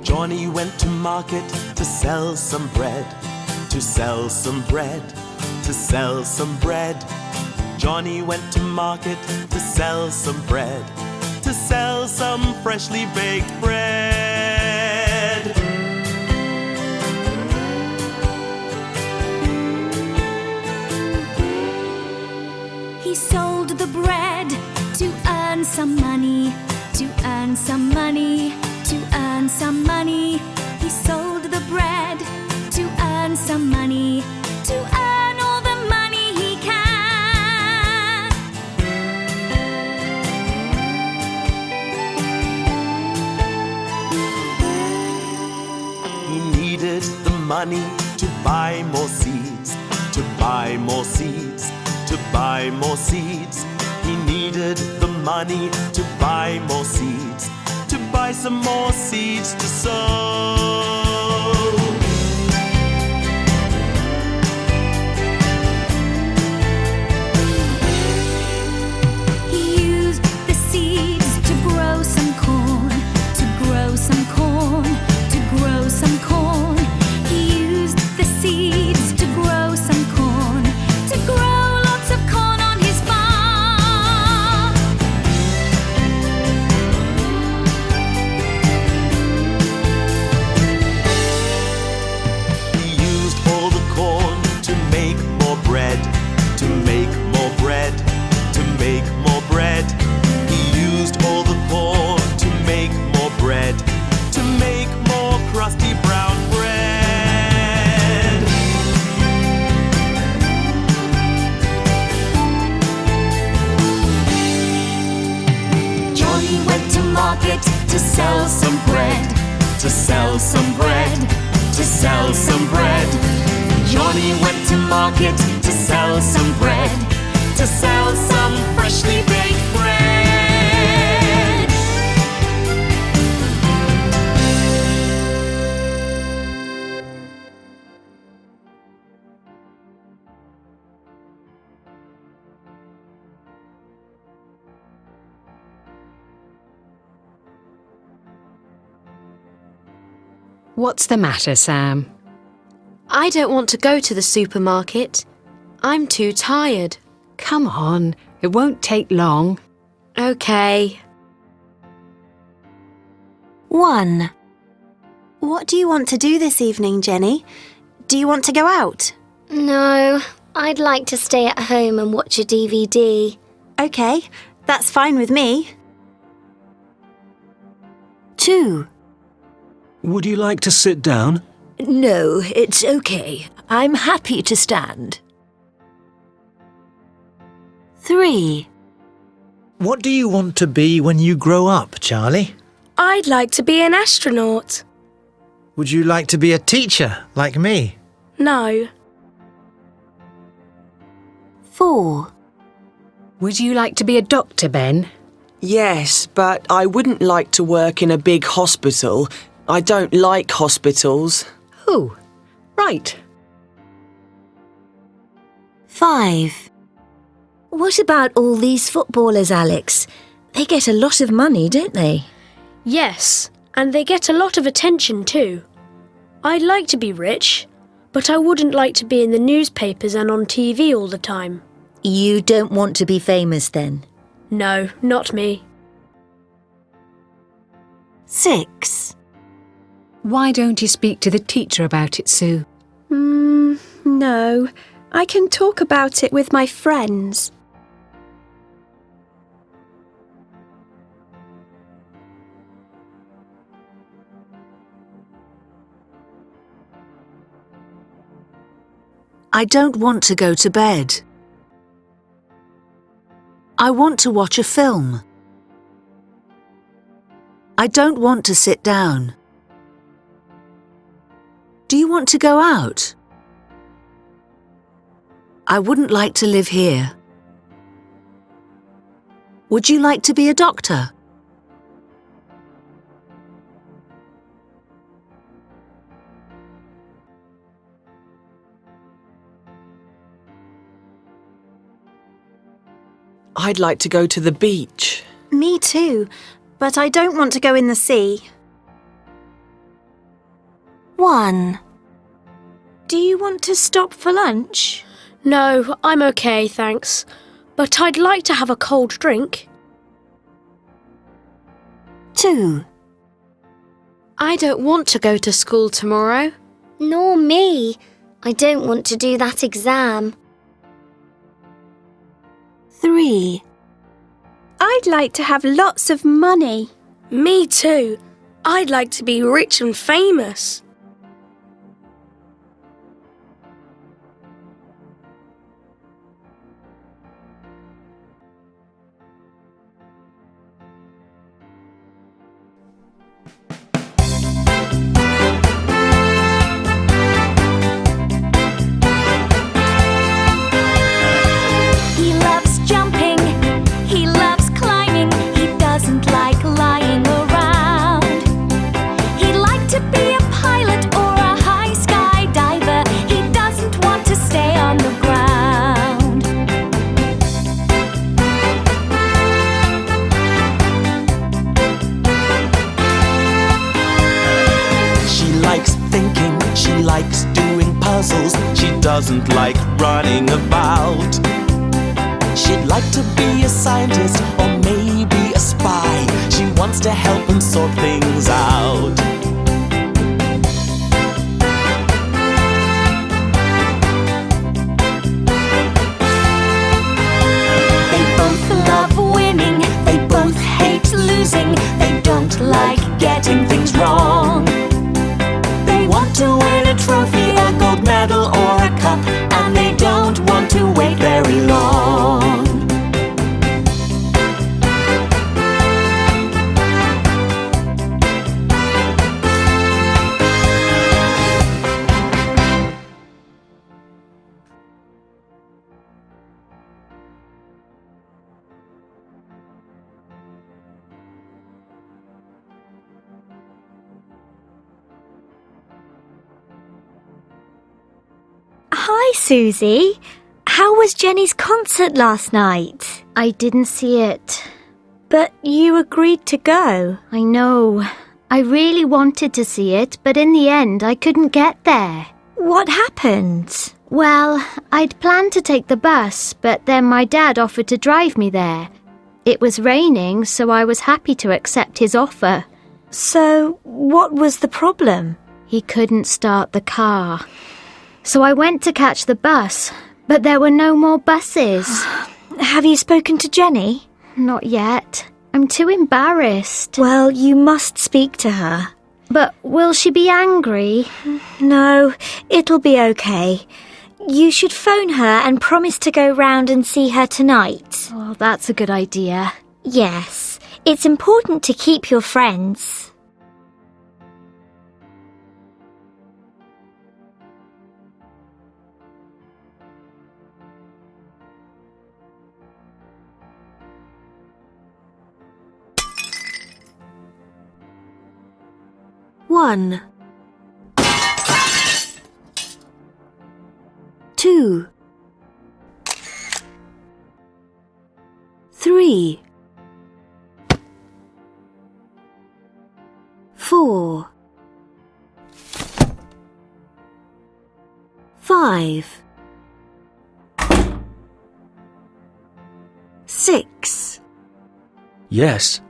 Johnny went to market to sell some bread, to sell some bread, to sell some bread. Johnny went to market to sell some bread, to sell some freshly baked bread. He sold the bread to earn some money, to earn some money, to earn some money. He sold the bread to earn some money, to earn all the money he can. He needed the money to buy more seeds, to buy more seeds, to buy more seeds. He needed the money to buy more seeds, to buy some more seeds to sow. He used the seeds to grow some corn, to grow some corn, to grow some corn. He used the seeds to grow some corn, to grow lots of corn on his farm. He used all the corn to make more bread, to make more bread, to make more bread. He used all the corn to make more bread, to make more crusty brown bread. Johnny went to market to sell some bread, to sell some bread, to sell some bread. Johnny went to market to sell some bread, to sell some freshly baked bread. What's the matter, Sam? I don't want to go to the supermarket. I'm too tired. Come on, it won't take long. Okay. 1. What do you want to do this evening, Jenny? Do you want to go out? No, I'd like to stay at home and watch a DVD. Okay, that's fine with me. 2. Would you like to sit down? No, it's okay. I'm happy to stand. 3. What do you want to be when you grow up, Charlie? I'd like to be an astronaut. Would you like to be a teacher, like me? No. 4. Would you like to be a doctor, Ben? Yes, but I wouldn't like to work in a big hospital. I don't like hospitals. Oh, right. 5. What about all these footballers, Alex? They get a lot of money, don't they? Yes, and they get a lot of attention too. I'd like to be rich, but I wouldn't like to be in the newspapers and on TV all the time. You don't want to be famous then? No, not me. 6. Why don't you speak to the teacher about it, Sue? No. I can talk about it with my friends. I don't want to go to bed. I want to watch a film. I don't want to sit down. Do you want to go out? I wouldn't like to live here. Would you like to be a doctor? I'd like to go to the beach. Me too, but I don't want to go in the sea. 1. Do you want to stop for lunch? No, I'm okay, thanks. But I'd like to have a cold drink. 2. I don't want to go to school tomorrow. Nor me. I don't want to do that exam. 3. I'd like to have lots of money. Me too. I'd like to be rich and famous. He loves jumping, he loves climbing, he doesn't like lying around. He'd like to be a pilot or a high skydiver, he doesn't want to stay on the ground. She likes thinking, she likes doing puzzles, she doesn't like running about. She'd like to be a scientist or maybe a spy. She wants to help and sort things out. They both love winning, they both hate losing, they don't like getting things wrong. They want to win a trophy, a gold medal or a cup, and they don't want to wait very long. Hi, Susie. How was Jenny's concert last night? I didn't see it. But you agreed to go. I know. I really wanted to see it, but in the end I couldn't get there. What happened? Well, I'd planned to take the bus, but then my dad offered to drive me there. It was raining, so I was happy to accept his offer. So, what was the problem? He couldn't start the car. So I went to catch the bus, but there were no more buses. Have you spoken to Jenny? Not yet. I'm too embarrassed. Well, you must speak to her. But will she be angry? No, it'll be okay. You should phone her and promise to go round and see her tonight. Oh, that's a good idea. Yes, it's important to keep your friends. One, 2, 3, 4, 5, 6. Yes.